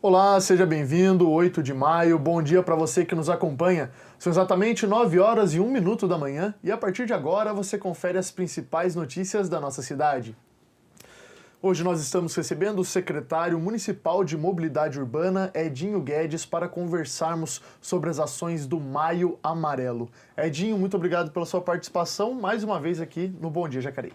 Olá, seja bem-vindo, 8 de maio, bom dia para você que nos acompanha. São exatamente 9 horas e 1 minuto da manhã e a partir de agora você confere as principais notícias da nossa cidade. Hoje nós estamos recebendo o secretário municipal de Mobilidade Urbana, Edinho Guedes, para conversarmos sobre as ações do Maio Amarelo. Edinho, muito obrigado pela sua participação mais uma vez aqui no Bom Dia Jacareí.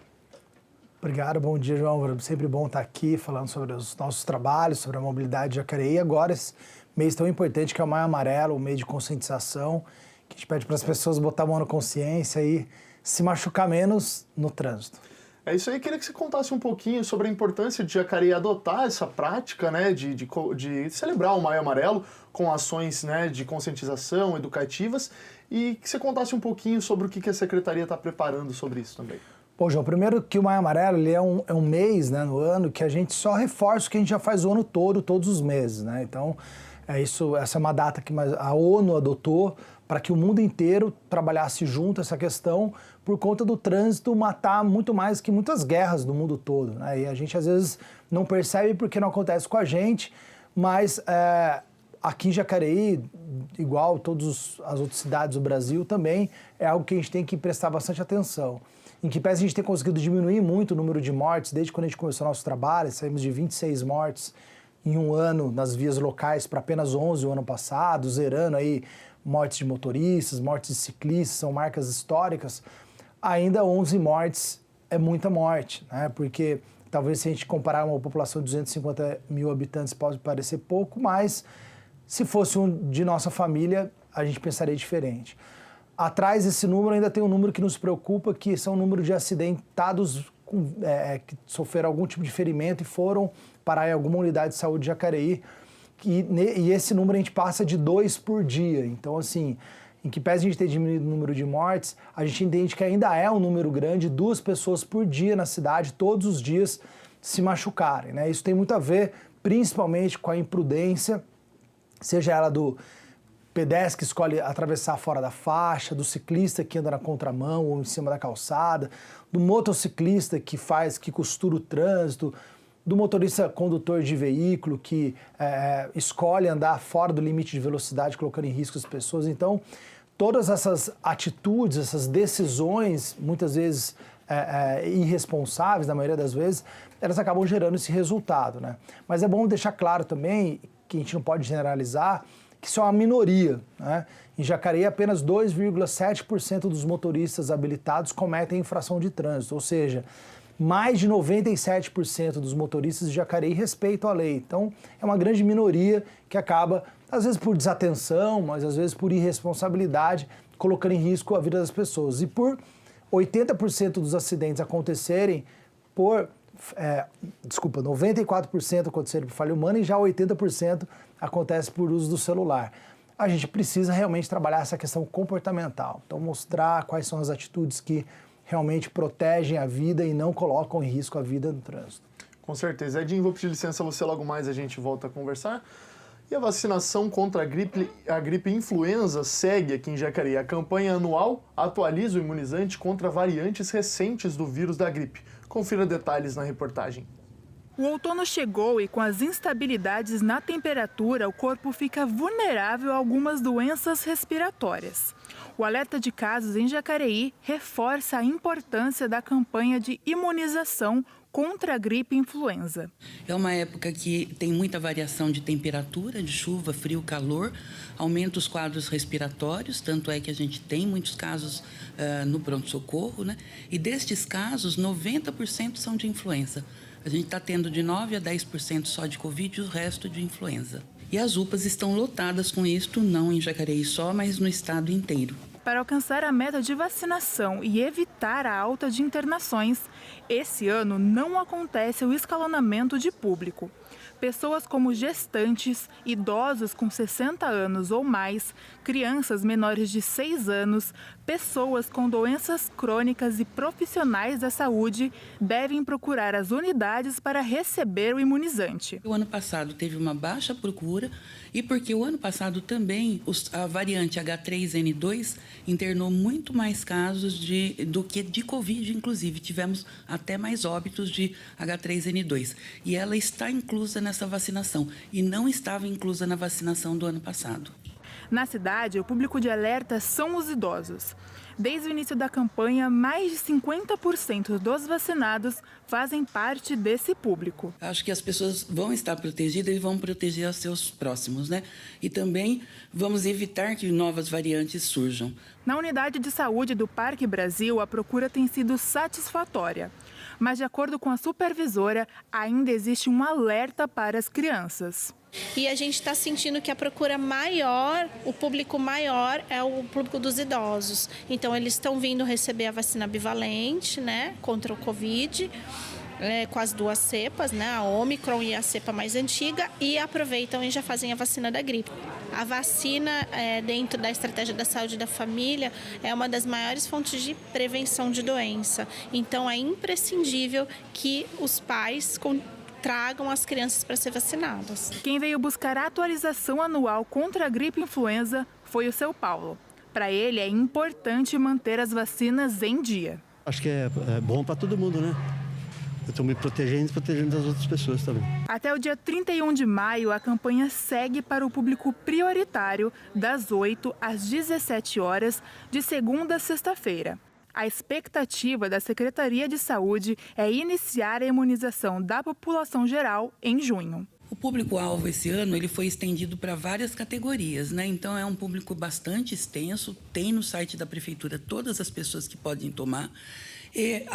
Obrigado, bom dia, João. Sempre bom estar aqui falando sobre os nossos trabalhos, sobre a mobilidade de Jacareí. Agora, esse mês tão importante que é o Maio Amarelo, o mês de conscientização, que a gente pede para as pessoas botar a mão na consciência e se machucar menos no trânsito. É isso aí, queria que você contasse um pouquinho sobre a importância de Jacareí adotar essa prática, né, de celebrar o Maio Amarelo com ações, né, de conscientização educativas e que você contasse um pouquinho sobre o que a Secretaria está preparando sobre isso também. Bom, João, primeiro que o Maio Amarelo ele é um mês, né, no ano que a gente só reforça o que a gente já faz o ano todo, todos os meses, né? Então, essa é uma data que a ONU adotou para que o mundo inteiro trabalhasse junto essa questão por conta do trânsito matar muito mais que muitas guerras do mundo todo, né? E a gente às vezes não percebe porque não acontece com a gente, mas aqui em Jacareí, igual todas as outras cidades do Brasil também, é algo que a gente tem que prestar bastante atenção. Em que pese a gente ter conseguido diminuir muito o número de mortes, desde quando a gente começou o nosso trabalho, saímos de 26 mortes em um ano nas vias locais para apenas 11 o ano passado, zerando aí mortes de motoristas, mortes de ciclistas, são marcas históricas, ainda 11 mortes é muita morte, né? Porque talvez se a gente comparar uma população de 250 mil habitantes pode parecer pouco, mas se fosse um de nossa família, a gente pensaria diferente. Atrás desse número ainda tem um número que nos preocupa, que são o número de acidentados que sofreram algum tipo de ferimento e foram parar em alguma unidade de saúde de Jacareí. E esse número a gente passa de 2 por dia. Então, assim, em que pese a gente ter diminuído o número de mortes, a gente entende que ainda é um número grande, 2 pessoas por dia na cidade, todos os dias, se machucarem, né? Isso tem muito a ver, principalmente, com a imprudência, seja ela do pedestre que escolhe atravessar fora da faixa, do ciclista que anda na contramão ou em cima da calçada, do motociclista que costura o trânsito, do motorista condutor de veículo que escolhe andar fora do limite de velocidade, colocando em risco as pessoas. Então, todas essas atitudes, essas decisões, muitas vezes irresponsáveis, na maioria das vezes, elas acabam gerando esse resultado, né? Mas é bom deixar claro também que a gente não pode generalizar, que isso é uma minoria, né? Em Jacareí, apenas 2,7% dos motoristas habilitados cometem infração de trânsito, ou seja, mais de 97% dos motoristas de Jacareí respeitam a lei. Então, é uma grande minoria que acaba, às vezes por desatenção, mas às vezes por irresponsabilidade, colocando em risco a vida das pessoas. E por 80% dos acidentes acontecerem por 94% acontecerem por falha humana e já 80% acontece por uso do celular. A gente precisa realmente trabalhar essa questão comportamental. Então, mostrar quais são as atitudes que realmente protegem a vida e não colocam em risco a vida no trânsito. Com certeza. Edinho, vou pedir licença a você, logo mais a gente volta a conversar. E a vacinação contra a gripe influenza segue aqui em Jacareí. A campanha anual atualiza o imunizante contra variantes recentes do vírus da gripe. Confira detalhes na reportagem. O outono chegou e com as instabilidades na temperatura, o corpo fica vulnerável a algumas doenças respiratórias. O alerta de casos em Jacareí reforça a importância da campanha de imunização contra a gripe influenza. É uma época que tem muita variação de temperatura, de chuva, frio, calor, aumenta os quadros respiratórios, tanto é que a gente tem muitos casos no pronto-socorro, né? E destes casos, 90% são de influenza. A gente está tendo de 9% a 10% só de Covid e o resto de influenza. E as UPAs estão lotadas com isto, não em Jacareí só, mas no estado inteiro. Para alcançar a meta de vacinação e evitar a alta de internações, esse ano não acontece o escalonamento de público. Pessoas como gestantes, idosos com 60 anos ou mais, crianças menores de 6 anos, pessoas com doenças crônicas e profissionais da saúde devem procurar as unidades para receber o imunizante. O ano passado teve uma baixa procura e porque o ano passado também a variante H3N2 internou muito mais casos do que de Covid, inclusive. Tivemos até mais óbitos de H3N2. E ela está inclusa nessa vacinação e não estava inclusa na vacinação do ano passado. Na cidade, o público de alerta são os idosos. Desde o início da campanha, mais de 50% dos vacinados fazem parte desse público. Acho que as pessoas vão estar protegidas e vão proteger os seus próximos, né? E também vamos evitar que novas variantes surjam. Na unidade de saúde do Parque Brasil, a procura tem sido satisfatória. Mas, de acordo com a supervisora, ainda existe um alerta para as crianças. E a gente está sentindo que a procura maior, o público maior é o público dos idosos. Então, eles estão vindo receber a vacina bivalente, né, contra o Covid, com as duas cepas, né, a Omicron e a cepa mais antiga, e aproveitam e já fazem a vacina da gripe. A vacina, dentro da estratégia da saúde da família, é uma das maiores fontes de prevenção de doença. Então, é imprescindível que os pais tragam as crianças para ser vacinadas. Quem veio buscar a atualização anual contra a gripe influenza foi o seu Paulo. Para ele, é importante manter as vacinas em dia. Acho que é bom para todo mundo, né? Eu estou me protegendo e protegendo as outras pessoas também. Até o dia 31 de maio, a campanha segue para o público prioritário, das 8 às 17 horas, de segunda a sexta-feira. A expectativa da Secretaria de Saúde é iniciar a imunização da população geral em junho. O público-alvo esse ano ele foi estendido para várias categorias, né? Então é um público bastante extenso, tem no site da Prefeitura todas as pessoas que podem tomar. E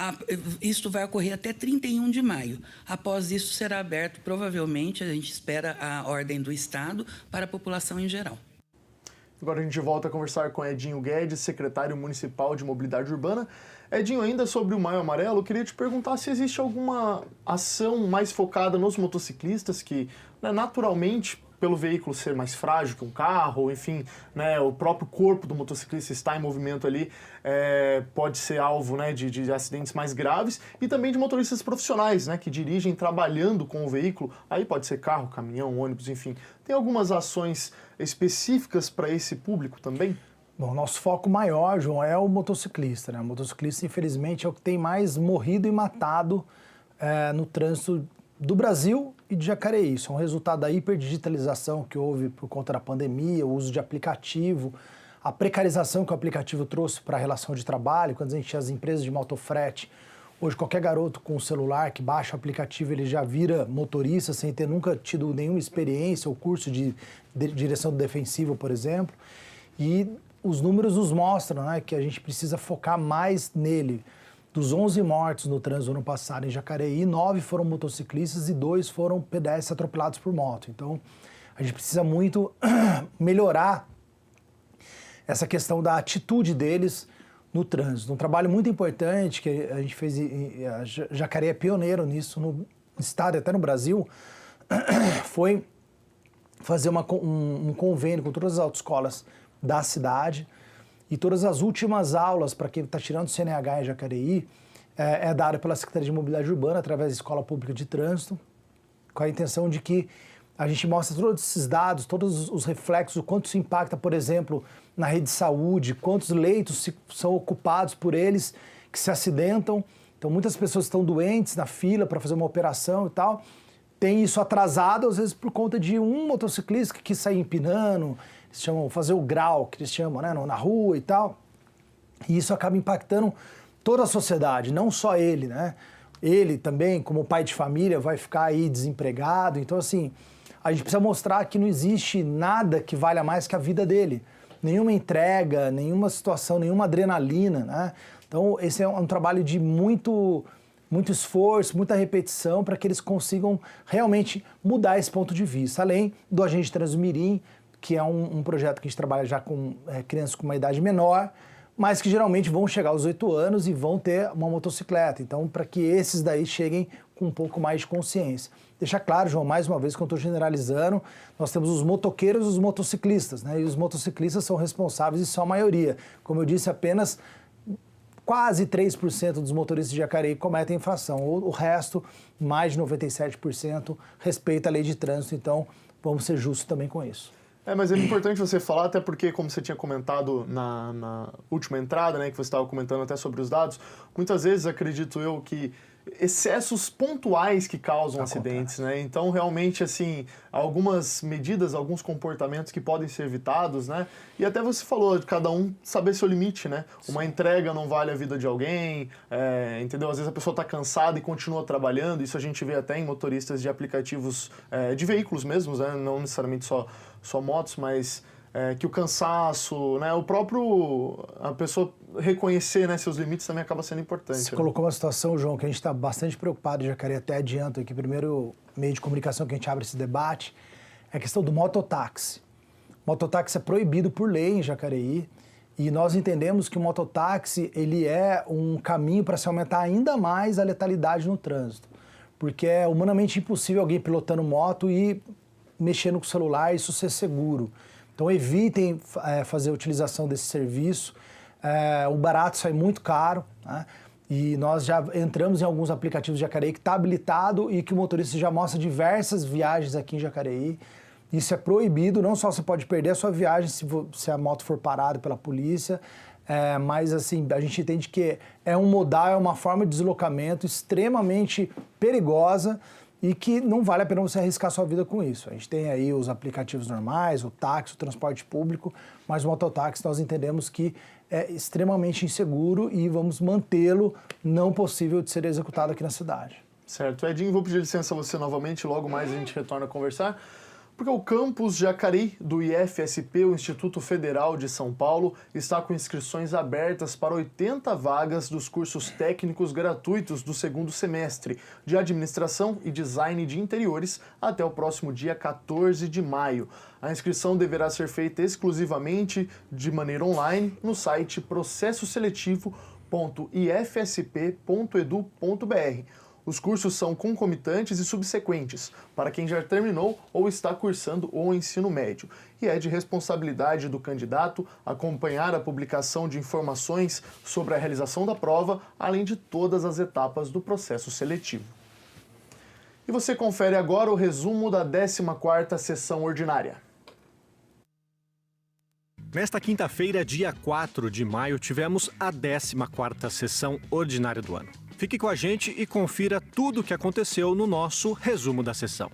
isto vai ocorrer até 31 de maio. Após isso será aberto, provavelmente, a gente espera a ordem do Estado para a população em geral. Agora a gente volta a conversar com Edinho Guedes, secretário municipal de mobilidade urbana. Edinho, ainda sobre o Maio Amarelo, eu queria te perguntar se existe alguma ação mais focada nos motociclistas que, né, naturalmente, pelo veículo ser mais frágil que um carro, enfim, né, o próprio corpo do motociclista está em movimento ali, pode ser alvo, né, de acidentes mais graves, e também de motoristas profissionais, né, que dirigem trabalhando com o veículo, aí pode ser carro, caminhão, ônibus, enfim. Tem algumas ações específicas para esse público também? Bom, nosso foco maior, João, é o motociclista, né? O motociclista, infelizmente, é o que tem mais morrido e matado no trânsito do Brasil e de Jacareí. Isso é um resultado da hiperdigitalização que houve por conta da pandemia, o uso de aplicativo, a precarização que o aplicativo trouxe para a relação de trabalho. Quando a gente tinha as empresas de motofrete, hoje qualquer garoto com um celular que baixa o aplicativo, ele já vira motorista sem ter nunca tido nenhuma experiência ou curso de direção defensiva, por exemplo. E os números nos mostram, né, que a gente precisa focar mais nele. Dos 11 mortos no trânsito ano passado em Jacareí, 9 foram motociclistas e 2 foram pedestres atropelados por moto. Então, a gente precisa muito melhorar essa questão da atitude deles no trânsito. Um trabalho muito importante que a gente fez, a Jacareí é pioneiro nisso no estado e até no Brasil, foi fazer um convênio com todas as autoescolas da cidade. E todas as últimas aulas, para quem está tirando o CNH em Jacareí, é dada pela Secretaria de Mobilidade Urbana, através da Escola Pública de Trânsito, com a intenção de que a gente mostre todos esses dados, todos os reflexos, o quanto isso impacta, por exemplo, na rede de saúde, quantos leitos são ocupados por eles que se acidentam. Então, muitas pessoas estão doentes na fila para fazer uma operação e tal. Tem isso atrasado, às vezes, por conta de um motociclista que quis sair empinando, eles chamam fazer o grau, que eles chamam, né, na rua e tal. E isso acaba impactando toda a sociedade, não só ele, né? Ele também, como pai de família, vai ficar aí desempregado. Então, assim, a gente precisa mostrar que não existe nada que valha mais que a vida dele. Nenhuma entrega, nenhuma situação, nenhuma adrenalina, né? Então, esse é um trabalho de muito esforço, muita repetição para que eles consigam realmente mudar esse ponto de vista. Além do Agente Trânsito Mirim, que é um projeto que a gente trabalha já com crianças com uma idade menor, mas que geralmente vão chegar aos 8 anos e vão ter uma motocicleta. Então, para que esses daí cheguem com um pouco mais de consciência. Deixar claro, João, mais uma vez que eu estou generalizando, nós temos os motoqueiros e os motociclistas, né? E os motociclistas são responsáveis e são a maioria. Como eu disse, apenas quase 3% dos motoristas de Jacareí cometem infração. O resto, mais de 97%, respeita a lei de trânsito. Então, vamos ser justos também com isso. Mas é importante você falar, até porque, como você tinha comentado na última entrada, né, que você estava comentando até sobre os dados, muitas vezes acredito eu que excessos pontuais que causam acidentes, né? Então, realmente, assim, algumas medidas, alguns comportamentos que podem ser evitados, né? E até você falou de cada um saber seu limite, né? Sim. Uma entrega não vale a vida de alguém, entendeu? Às vezes a pessoa está cansada e continua trabalhando, isso a gente vê até em motoristas de aplicativos de veículos mesmos, né? Não necessariamente só motos, mas que o cansaço, né? A pessoa reconhecer, né, seus limites também acaba sendo importante. Você colocou uma situação, João, que a gente está bastante preocupado, Jacareí, até adianto aqui, primeiro meio de comunicação que a gente abre esse debate, é a questão do mototáxi. Mototáxi é proibido por lei em Jacareí e nós entendemos que o mototáxi ele é um caminho para se aumentar ainda mais a letalidade no trânsito, porque é humanamente impossível alguém pilotando moto e mexendo com o celular e isso ser seguro. Então evitem fazer a utilização desse serviço. O barato sai muito caro, né? E nós já entramos em alguns aplicativos de Jacareí que está habilitado e que o motorista já mostra diversas viagens aqui em Jacareí. Isso é proibido, não só você pode perder a sua viagem se a moto for parada pela polícia, mas assim, a gente entende que é um modal, é uma forma de deslocamento extremamente perigosa e que não vale a pena você arriscar sua vida com isso. A gente tem aí os aplicativos normais, o táxi, o transporte público, mas o mototáxi nós entendemos que é extremamente inseguro e vamos mantê-lo não possível de ser executado aqui na cidade. Certo. Edinho, vou pedir licença a você novamente, logo mais a gente retorna a conversar. Porque o campus Jacareí do IFSP, o Instituto Federal de São Paulo, está com inscrições abertas para 80 vagas dos cursos técnicos gratuitos do segundo semestre de Administração e Design de Interiores até o próximo dia 14 de maio. A inscrição deverá ser feita exclusivamente de maneira online no site processoseletivo.ifsp.edu.br. Os cursos são concomitantes e subsequentes para quem já terminou ou está cursando o ensino médio. E é de responsabilidade do candidato acompanhar a publicação de informações sobre a realização da prova, além de todas as etapas do processo seletivo. E você confere agora o resumo da 14ª sessão ordinária. Nesta quinta-feira, dia 4 de maio, tivemos a 14ª sessão ordinária do ano. Fique com a gente e confira tudo o que aconteceu no nosso resumo da sessão.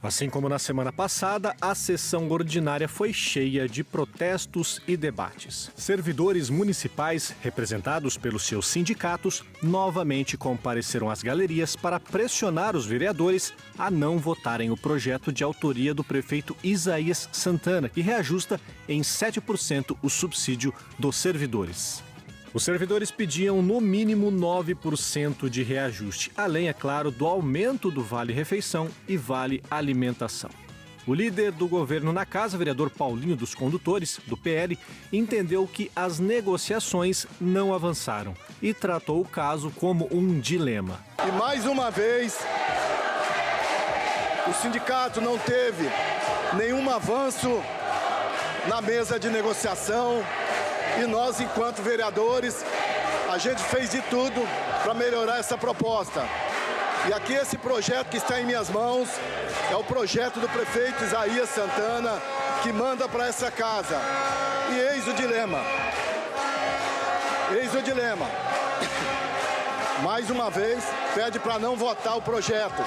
Assim como na semana passada, a sessão ordinária foi cheia de protestos e debates. Servidores municipais, representados pelos seus sindicatos, novamente compareceram às galerias para pressionar os vereadores a não votarem o projeto de autoria do prefeito Isaías Santana, que reajusta em 7% o subsídio dos servidores. Os servidores pediam no mínimo 9% de reajuste, além, é claro, do aumento do vale-refeição e vale-alimentação. O líder do governo na casa, vereador Paulinho dos Condutores, do PL, entendeu que as negociações não avançaram e tratou o caso como um dilema. E mais uma vez, o sindicato não teve nenhum avanço na mesa de negociação. E nós, enquanto vereadores, a gente fez de tudo para melhorar essa proposta. E aqui esse projeto que está em minhas mãos é o projeto do prefeito Isaías Santana, que manda para essa casa. E eis o dilema. Eis o dilema. Mais uma vez, pede para não votar o projeto.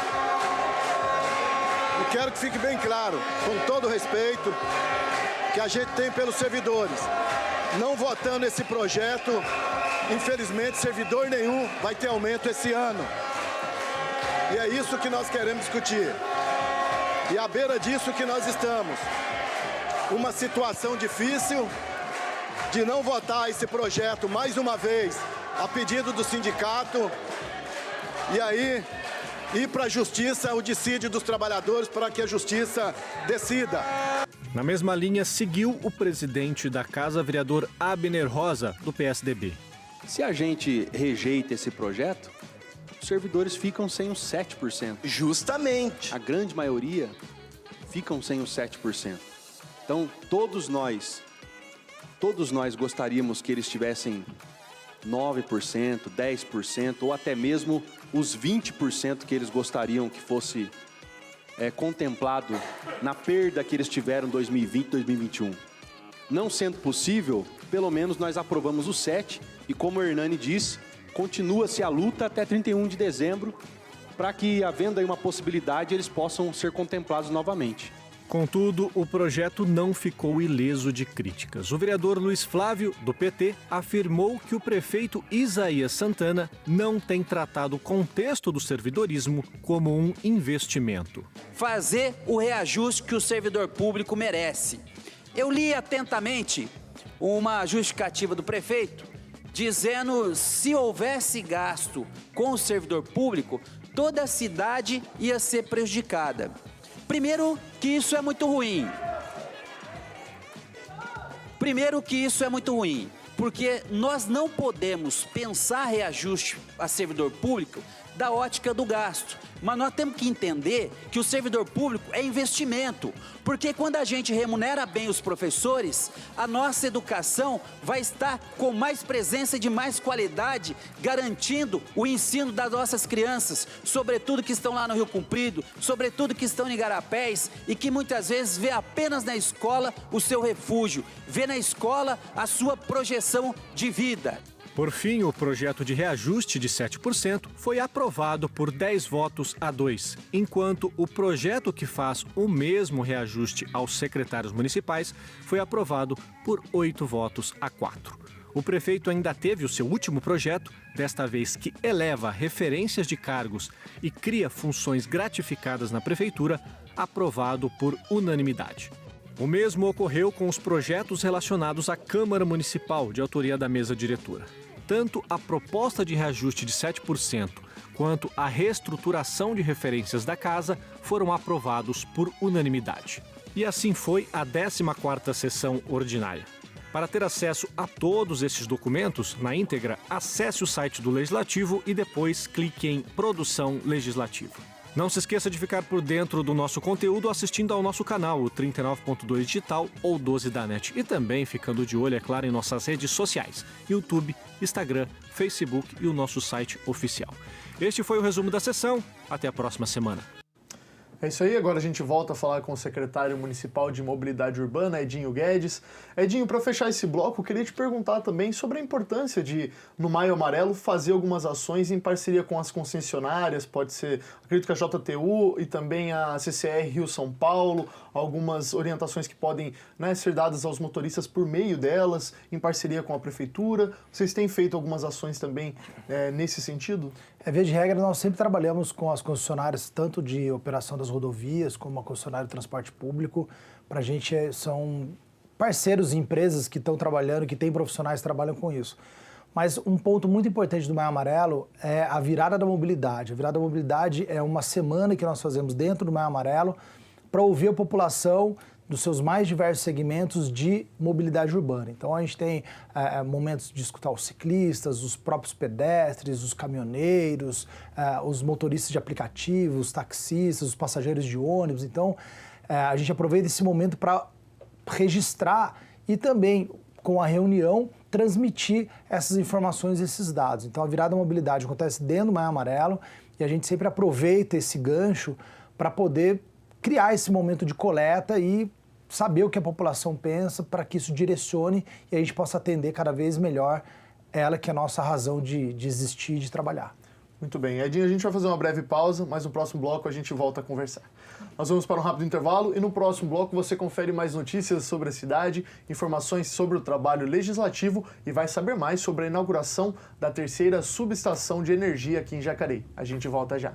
E quero que fique bem claro, com todo o respeito que a gente tem pelos servidores. Não votando esse projeto, infelizmente, servidor nenhum vai ter aumento esse ano. E é isso que nós queremos discutir. E à beira disso que nós estamos. Uma situação difícil de não votar esse projeto mais uma vez, a pedido do sindicato. E aí, ir para a justiça, o dissídio dos trabalhadores, para que a justiça decida. Na mesma linha, seguiu o presidente da casa, vereador Abner Rosa, do PSDB. Se a gente rejeita esse projeto, os servidores ficam sem os 7%. Justamente. A grande maioria ficam sem os 7%. Então, todos nós gostaríamos que eles tivessem 9%, 10% ou até mesmo os 20% que eles gostariam que fosse contemplado na perda que eles tiveram em 2020 e 2021. Não sendo possível, pelo menos nós aprovamos o 7 e, como o Hernani disse, continua-se a luta até 31 de dezembro para que, havendo aí uma possibilidade, eles possam ser contemplados novamente. Contudo, o projeto não ficou ileso de críticas. O vereador Luiz Flávio, do PT, afirmou que o prefeito Isaías Santana não tem tratado o contexto do servidorismo como um investimento. Fazer o reajuste que o servidor público merece. Eu li atentamente uma justificativa do prefeito dizendo se houvesse gasto com o servidor público, toda a cidade ia ser prejudicada. Primeiro que isso é muito ruim. Porque nós não podemos pensar reajuste a servidor público da ótica do gasto. Mas nós temos que entender que o servidor público é investimento, porque quando a gente remunera bem os professores, a nossa educação vai estar com mais presença e de mais qualidade, garantindo o ensino das nossas crianças, sobretudo que estão lá no Rio Comprido, sobretudo que estão em Igarapés e que muitas vezes vê apenas na escola o seu refúgio, vê na escola a sua projeção de vida. Por fim, o projeto de reajuste de 7% foi aprovado por 10 votos a 2, enquanto o projeto que faz o mesmo reajuste aos secretários municipais foi aprovado por 8 votos a 4. O prefeito ainda teve o seu último projeto, desta vez que eleva referências de cargos e cria funções gratificadas na prefeitura, aprovado por unanimidade. O mesmo ocorreu com os projetos relacionados à Câmara Municipal, de autoria da mesa diretora. Tanto a proposta de reajuste de 7% quanto a reestruturação de referências da casa foram aprovados por unanimidade. E assim foi a 14ª sessão ordinária. Para ter acesso a todos esses documentos na íntegra, acesse o site do Legislativo e depois clique em Produção Legislativa. Não se esqueça de ficar por dentro do nosso conteúdo assistindo ao nosso canal, o 39.2 Digital ou 12 da NET. E também ficando de olho, é claro, em nossas redes sociais, YouTube, Instagram, Facebook e o nosso site oficial. Este foi o resumo da sessão. Até a próxima semana. É isso aí, agora a gente volta a falar com o secretário municipal de Mobilidade Urbana, Edinho Guedes. Edinho, para fechar esse bloco, eu queria te perguntar também sobre a importância de, no Maio Amarelo, fazer algumas ações em parceria com as concessionárias, pode ser, acredito que a JTU e também a CCR Rio-São Paulo, algumas orientações que podem, né, ser dadas aos motoristas por meio delas, em parceria com a prefeitura. Vocês têm feito algumas ações também nesse sentido? Via de regra, nós sempre trabalhamos com as concessionárias, tanto de operação das rodovias, como a concessionária de transporte público. Para a gente são parceiros e empresas que estão trabalhando, que têm profissionais que trabalham com isso. Mas um ponto muito importante do Maio Amarelo é a virada da mobilidade. A virada da mobilidade é uma semana que nós fazemos dentro do Maio Amarelo para ouvir a população dos seus mais diversos segmentos de mobilidade urbana. Então, a gente tem momentos de escutar os ciclistas, os próprios pedestres, os caminhoneiros, os motoristas de aplicativos, os taxistas, os passageiros de ônibus. Então, a gente aproveita esse momento para registrar e também, com a reunião, transmitir essas informações e esses dados. Então, a virada da mobilidade acontece dentro do Maio Amarelo e a gente sempre aproveita esse gancho para poder criar esse momento de coleta e saber o que a população pensa para que isso direcione e a gente possa atender cada vez melhor ela, que é a nossa razão de existir e de trabalhar. Muito bem. Edinho, a gente vai fazer uma breve pausa, mas no próximo bloco a gente volta a conversar. Nós vamos para um rápido intervalo e no próximo bloco você confere mais notícias sobre a cidade, informações sobre o trabalho legislativo e vai saber mais sobre a inauguração da 3ª subestação de energia aqui em Jacareí. A gente volta já.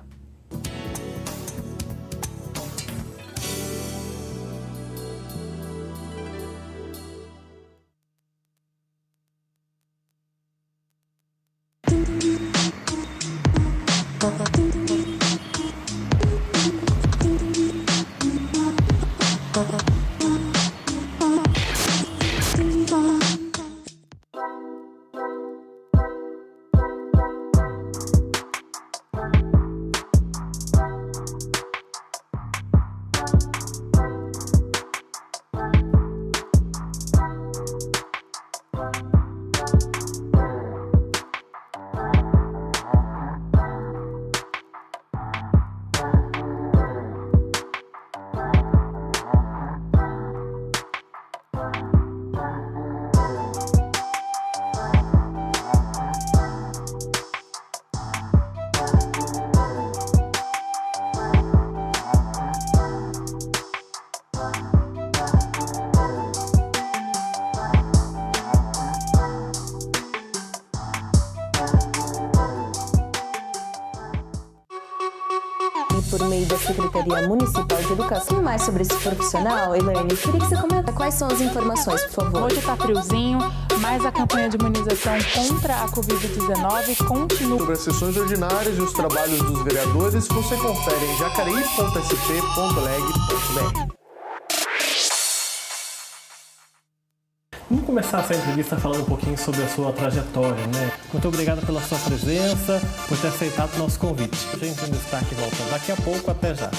por meio da Secretaria Municipal de Educação. E mais sobre esse profissional, Elaine, eu queria que você comenta quais são as informações, por favor. Hoje está friozinho, mas a campanha de imunização contra a Covid-19 continua. Sobre as sessões ordinárias e os trabalhos dos vereadores, você confere em jacareí.sp.leg.br. Vamos começar essa entrevista falando um pouquinho sobre a sua trajetória, né? Muito obrigado pela sua presença, por ter aceitado o nosso convite. A gente tem destaque volta daqui a pouco, até já.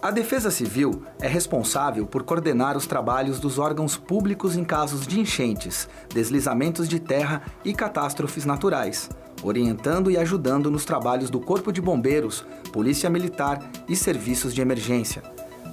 A Defesa Civil é responsável por coordenar os trabalhos dos órgãos públicos em casos de enchentes, deslizamentos de terra e catástrofes naturais, orientando e ajudando nos trabalhos do Corpo de Bombeiros, Polícia Militar e serviços de emergência.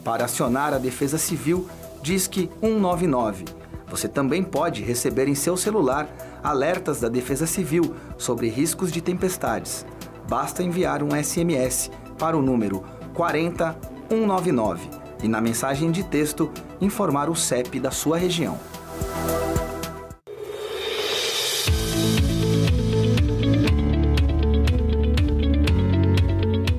Para acionar a Defesa Civil, disque 199. Você também pode receber em seu celular alertas da Defesa Civil sobre riscos de tempestades. Basta enviar um SMS para o número 40199 e na mensagem de texto informar o CEP da sua região.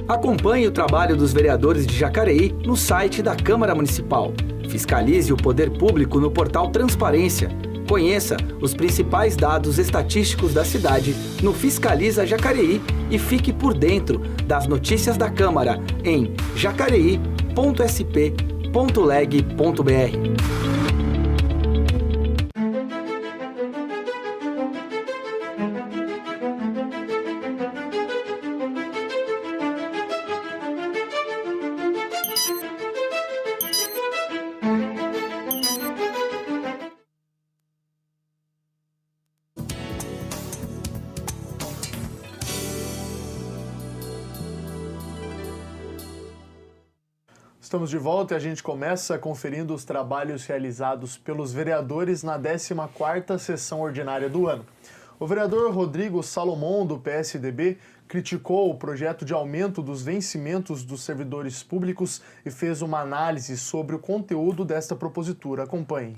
Acompanhe o trabalho dos vereadores de Jacareí no site da Câmara Municipal. Fiscalize o poder público no portal Transparência. Conheça os principais dados estatísticos da cidade no Fiscaliza Jacareí e fique por dentro das notícias da Câmara em jacareí.sp.leg.br. Estamos de volta e a gente começa conferindo os trabalhos realizados pelos vereadores na 14ª sessão ordinária do ano. O vereador Rodrigo Salomão, do PSDB, criticou o projeto de aumento dos vencimentos dos servidores públicos e fez uma análise sobre o conteúdo desta propositura. Acompanhe.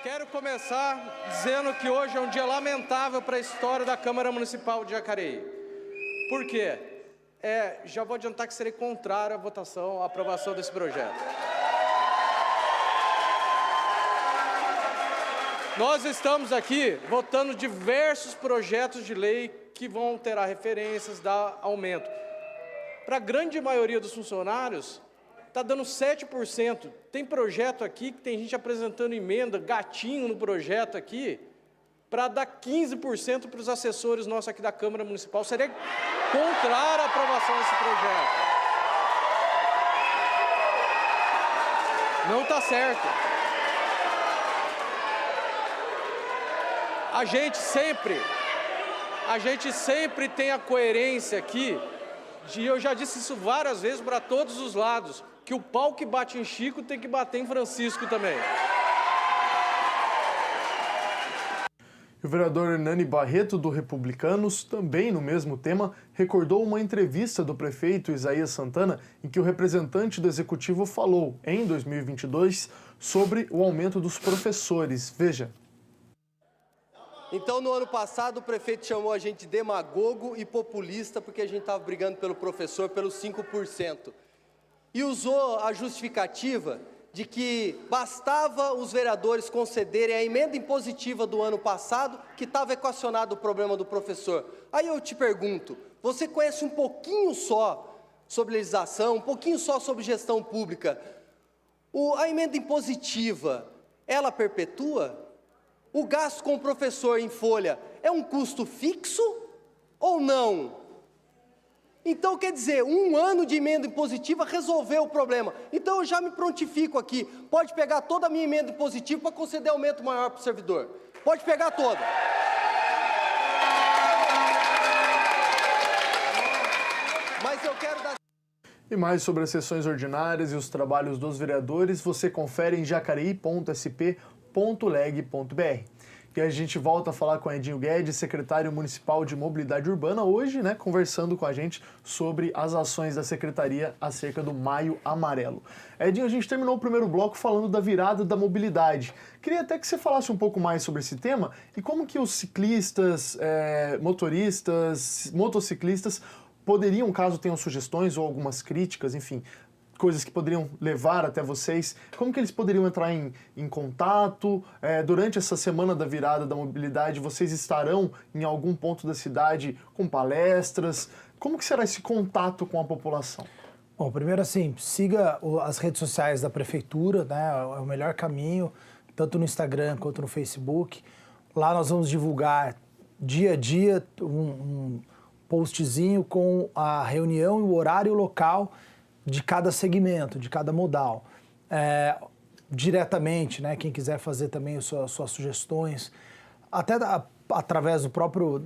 Quero começar dizendo que hoje é um dia lamentável para a história da Câmara Municipal de Jacareí. Por quê? Já vou adiantar que serei contrário à votação, à aprovação desse projeto. Nós estamos aqui votando diversos projetos de lei que vão ter referências, dar aumento. Para a grande maioria dos funcionários, está dando 7%. Tem projeto aqui que tem gente apresentando emenda, gatinho no projeto aqui, para dar 15% para os assessores nossos aqui da Câmara Municipal. Seria contrário à aprovação desse projeto. Não está certo. A gente sempre tem a coerência aqui, eu já disse isso várias vezes para todos os lados, que o pau que bate em Chico tem que bater em Francisco também. O vereador Hernani Barreto, do Republicanos, também no mesmo tema, recordou uma entrevista do prefeito Isaías Santana em que o representante do Executivo falou, em 2022, sobre o aumento dos professores. Veja. Então, no ano passado, o prefeito chamou a gente de demagogo e populista porque a gente estava brigando pelo professor pelos 5%. E usou a justificativa de que bastava os vereadores concederem a emenda impositiva do ano passado que estava equacionado o problema do professor. Aí eu te pergunto, você conhece um pouquinho só sobre legislação, um pouquinho só sobre gestão pública? A emenda impositiva, ela perpetua? O gasto com o professor em folha é um custo fixo ou não? Então, quer dizer, um ano de emenda impositiva resolveu o problema. Então, eu já me prontifico aqui. Pode pegar toda a minha emenda impositiva para conceder aumento maior para o servidor. Pode pegar toda. Mas eu quero dar... E mais sobre as sessões ordinárias e os trabalhos dos vereadores, você confere em jacareí.sp.leg.br. E a gente volta a falar com Edinho Guedes, secretário municipal de Mobilidade Urbana, hoje, conversando com a gente sobre as ações da secretaria acerca do Maio Amarelo. Edinho, a gente terminou o primeiro bloco falando da virada da mobilidade. Queria até que você falasse um pouco mais sobre esse tema e como que os ciclistas, motoristas, motociclistas poderiam, caso tenham sugestões ou algumas críticas, enfim, coisas que poderiam levar até vocês, como que eles poderiam entrar em contato? Durante essa semana da virada da mobilidade, vocês estarão em algum ponto da cidade com palestras? Como que será esse contato com a população? Bom, primeiro assim, siga as redes sociais da Prefeitura, é o melhor caminho, tanto no Instagram quanto no Facebook. Lá nós vamos divulgar dia a dia um postzinho com a reunião, o horário e o local de cada segmento, de cada modal. Diretamente, quem quiser fazer também suas sugestões, até através do próprio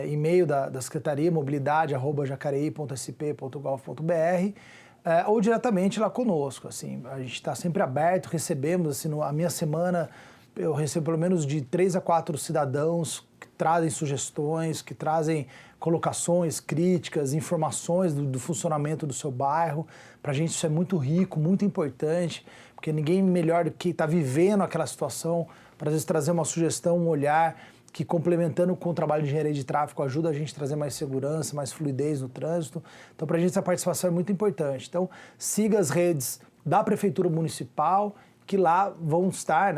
e-mail da Secretaria, mobilidade@jacareí.sp.gov.br, ou diretamente lá conosco. Assim, a gente está sempre aberto, recebemos, assim, a minha semana eu recebo pelo menos de 3 a 4 cidadãos que trazem sugestões, que trazem colocações, críticas, informações do funcionamento do seu bairro. Para a gente isso é muito rico, muito importante, porque ninguém melhor do que está vivendo aquela situação para às vezes trazer uma sugestão, um olhar que, complementando com o trabalho de engenharia de tráfego, ajuda a gente a trazer mais segurança, mais fluidez no trânsito. Então, para a gente essa participação é muito importante. Então, siga as redes da Prefeitura Municipal, que lá vão estar,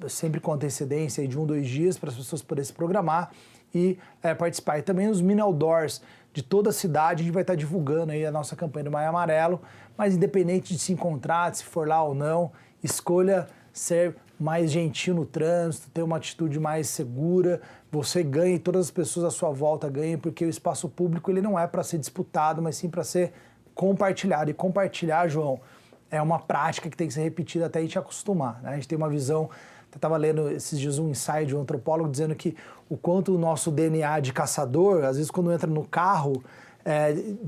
sempre com antecedência de 1 ou 2 dias para as pessoas poderem se programar e participar. E também os mini outdoors de toda a cidade, a gente vai estar divulgando aí a nossa campanha do Maio Amarelo, mas independente de se encontrar, de se for lá ou não, escolha ser mais gentil no trânsito, ter uma atitude mais segura, você ganha e todas as pessoas à sua volta ganham, porque o espaço público ele não é para ser disputado, mas sim para ser compartilhado. E compartilhar, João, é uma prática que tem que ser repetida até a gente acostumar. A gente tem uma visão, eu estava lendo esses dias um ensaio de um antropólogo dizendo que o quanto o nosso DNA de caçador, às vezes quando entra no carro,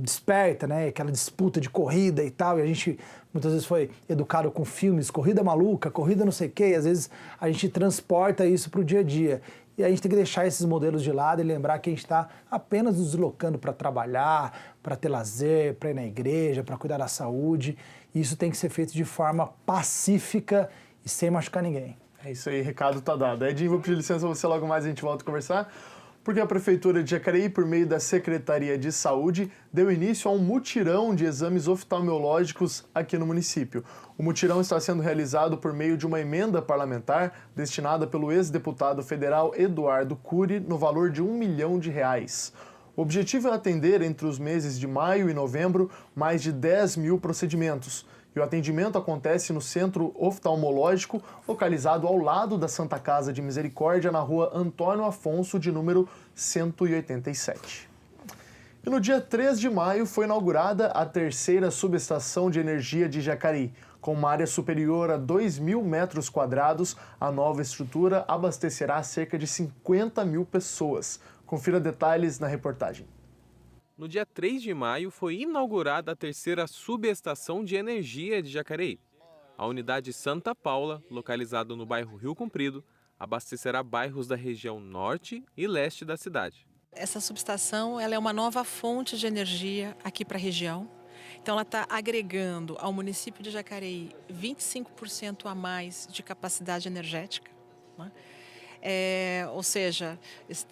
desperta, né? Aquela disputa de corrida e tal, e a gente muitas vezes foi educado com filmes, corrida maluca, corrida não sei o quê, e às vezes a gente transporta isso para o dia a dia. E a gente tem que deixar esses modelos de lado e lembrar que a gente está apenas nos deslocando para trabalhar, para ter lazer, para ir na igreja, para cuidar da saúde. E isso tem que ser feito de forma pacífica e sem machucar ninguém. É isso aí, recado tá dado. Edinho, vou pedir licença a você, logo mais a gente volta a conversar, porque a Prefeitura de Jacareí, por meio da Secretaria de Saúde, deu início a um mutirão de exames oftalmológicos aqui no município. O mutirão está sendo realizado por meio de uma emenda parlamentar destinada pelo ex-deputado federal Eduardo Cury no valor de R$1 milhão. O objetivo é atender, entre os meses de maio e novembro, mais de 10 mil procedimentos. E o atendimento acontece no Centro Oftalmológico, localizado ao lado da Santa Casa de Misericórdia, na rua Antônio Afonso, de número 187. E no dia 3 de maio foi inaugurada a terceira subestação de energia de Jacareí. Com uma área superior a 2.000 metros quadrados, a nova estrutura abastecerá cerca de 50 mil pessoas. Confira detalhes na reportagem. No dia 3 de maio foi inaugurada a terceira subestação de energia de Jacareí. A unidade Santa Paula, localizada no bairro Rio Comprido, abastecerá bairros da região norte e leste da cidade. Essa subestação ela é uma nova fonte de energia aqui para a região. Então ela está agregando ao município de Jacareí 25% a mais de capacidade energética, né? Ou seja,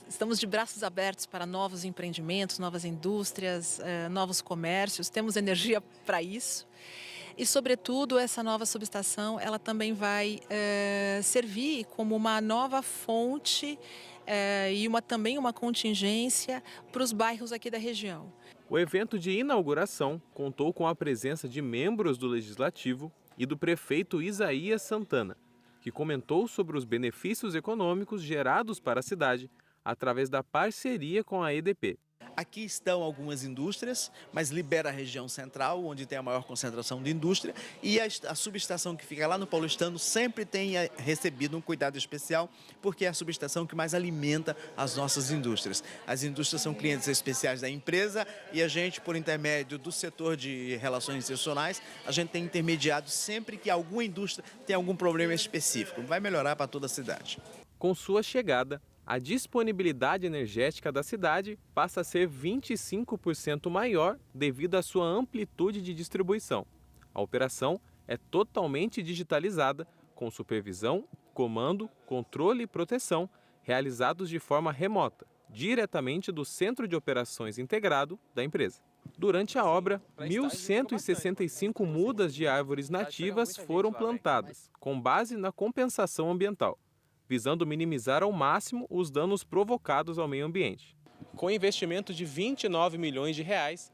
estamos de braços abertos para novos empreendimentos, novas indústrias, novos comércios, temos energia para isso. E, sobretudo, essa nova subestação ela também vai servir como uma nova fonte e também uma contingência para os bairros aqui da região. O evento de inauguração contou com a presença de membros do Legislativo e do prefeito Isaías Santana, que comentou sobre os benefícios econômicos gerados para a cidade através da parceria com a EDP. Aqui estão algumas indústrias, mas libera a região central, onde tem a maior concentração de indústria, e a subestação que fica lá no Paulistano sempre tem recebido um cuidado especial, porque é a subestação que mais alimenta as nossas indústrias. As indústrias são clientes especiais da empresa e a gente, por intermédio do setor de relações institucionais, a gente tem intermediado sempre que alguma indústria tem algum problema específico. Vai melhorar para toda a cidade. Com sua chegada, a disponibilidade energética da cidade passa a ser 25% maior devido à sua amplitude de distribuição. A operação é totalmente digitalizada, com supervisão, comando, controle e proteção, realizados de forma remota, diretamente do Centro de Operações Integrado da empresa. Durante a obra, 1.165 mudas de árvores nativas foram plantadas, com base na compensação ambiental, visando minimizar ao máximo os danos provocados ao meio ambiente. Com investimento de R$29 milhões,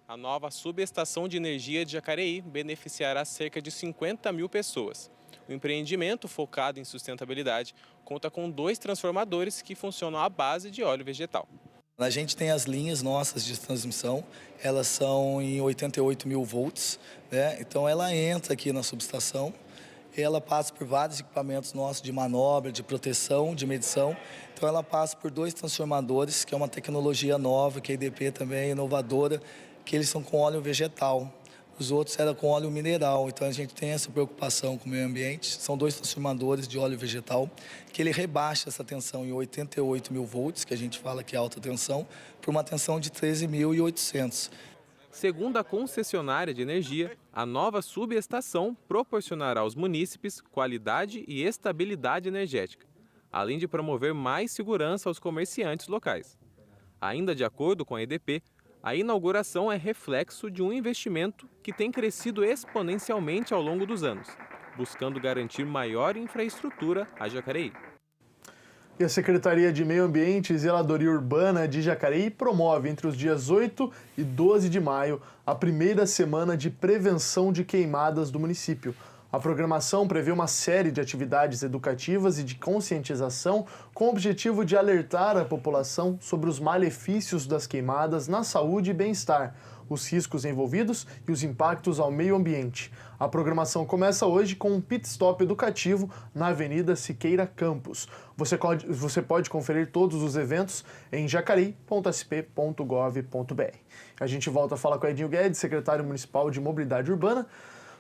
a nova subestação de energia de Jacareí beneficiará cerca de 50 mil pessoas. O empreendimento, focado em sustentabilidade, conta com 2 transformadores que funcionam à base de óleo vegetal. A gente tem as linhas nossas de transmissão, elas são em 88 mil volts, né? Então ela entra aqui na subestação. Ela passa por vários equipamentos nossos de manobra, de proteção, de medição. Então ela passa por 2 transformadores, que é uma tecnologia nova, que a EDP também é inovadora, que eles são com óleo vegetal. Os outros eram com óleo mineral. Então a gente tem essa preocupação com o meio ambiente. São 2 transformadores de óleo vegetal, que ele rebaixa essa tensão em 88 mil volts, que a gente fala que é alta tensão, para uma tensão de 13.800. Segundo a concessionária de energia, a nova subestação proporcionará aos munícipes qualidade e estabilidade energética, além de promover mais segurança aos comerciantes locais. Ainda de acordo com a EDP, a inauguração é reflexo de um investimento que tem crescido exponencialmente ao longo dos anos, buscando garantir maior infraestrutura a Jacareí. E a Secretaria de Meio Ambiente e Zeladoria Urbana de Jacareí promove entre os dias 8 e 12 de maio a primeira semana de prevenção de queimadas do município. A programação prevê uma série de atividades educativas e de conscientização com o objetivo de alertar a população sobre os malefícios das queimadas na saúde e bem-estar. os riscos envolvidos e os impactos ao meio ambiente. A programação começa hoje com um pit stop educativo na Avenida Siqueira Campos. Você pode conferir todos os eventos em jacareí.sp.gov.br. A gente volta a falar com o Edinho Guedes, secretário municipal de Mobilidade Urbana.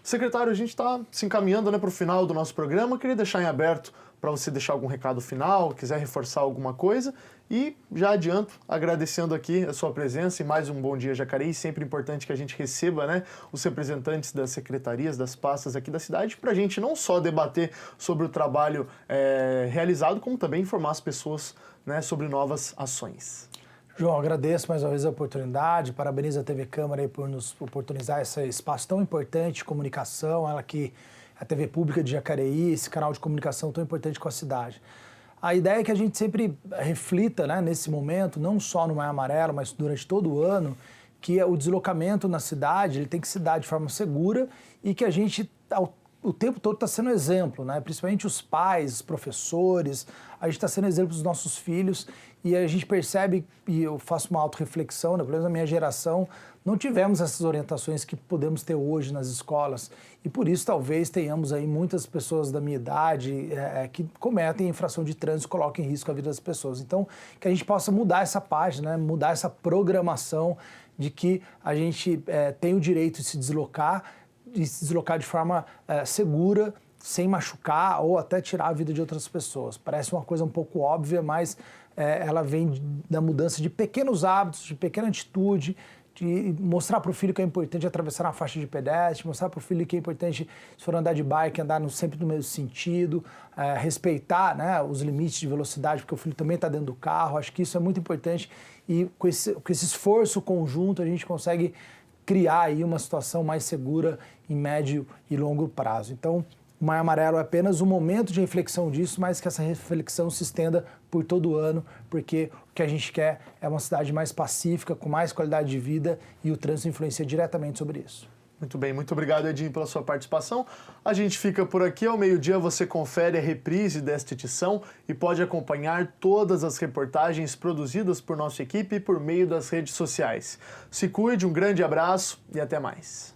Secretário, a gente está se encaminhando para o final do nosso programa. Queria deixar em aberto para você deixar algum recado final, quiser reforçar alguma coisa. E já adianto, agradecendo aqui a sua presença e mais um Bom Dia Jacareí. Sempre importante que a gente receba, né, os representantes das secretarias, das pastas aqui da cidade, para a gente não só debater sobre o trabalho realizado, como também informar as pessoas, né, sobre novas ações. João, agradeço mais uma vez a oportunidade, parabenizo a TV Câmara aí por nos oportunizar esse espaço tão importante de comunicação, ela que a TV Pública de Jacareí, esse canal de comunicação tão importante com a cidade. A ideia é que a gente sempre reflita, né, nesse momento, não só no Maio Amarelo, mas durante todo o ano, que o deslocamento na cidade ele tem que se dar de forma segura e que a gente, o tempo todo, está sendo exemplo, né? Principalmente os pais, os professores, a gente está sendo exemplo dos nossos filhos e a gente percebe, e eu faço uma autorreflexão, né? Pelo menos na minha geração, não tivemos essas orientações que podemos ter hoje nas escolas e por isso talvez tenhamos aí muitas pessoas da minha idade que cometem infração de trânsito e colocam em risco a vida das pessoas. Então, que a gente possa mudar essa página, né? Mudar essa programação de que a gente tem o direito de se deslocar de forma segura, sem machucar ou até tirar a vida de outras pessoas. Parece uma coisa um pouco óbvia, mas ela vem da mudança de pequenos hábitos, de pequena atitude, de mostrar para o filho que é importante atravessar uma faixa de pedestre, mostrar para o filho que é importante, se for andar de bike, andar sempre no mesmo sentido, respeitar, né, os limites de velocidade, porque o filho também está dentro do carro. Acho que isso é muito importante e com esse esforço conjunto a gente consegue criar aí uma situação mais segura em médio e longo prazo. Então, o Maio Amarelo é apenas um momento de reflexão disso, mas que essa reflexão se estenda por todo o ano, porque o que a gente quer é uma cidade mais pacífica, com mais qualidade de vida e o trânsito influencia diretamente sobre isso. Muito bem, muito obrigado, Edinho, pela sua participação. A gente fica por aqui. Ao meio-dia você confere a reprise desta edição e pode acompanhar todas as reportagens produzidas por nossa equipe por meio das redes sociais. Se cuide, um grande abraço e até mais.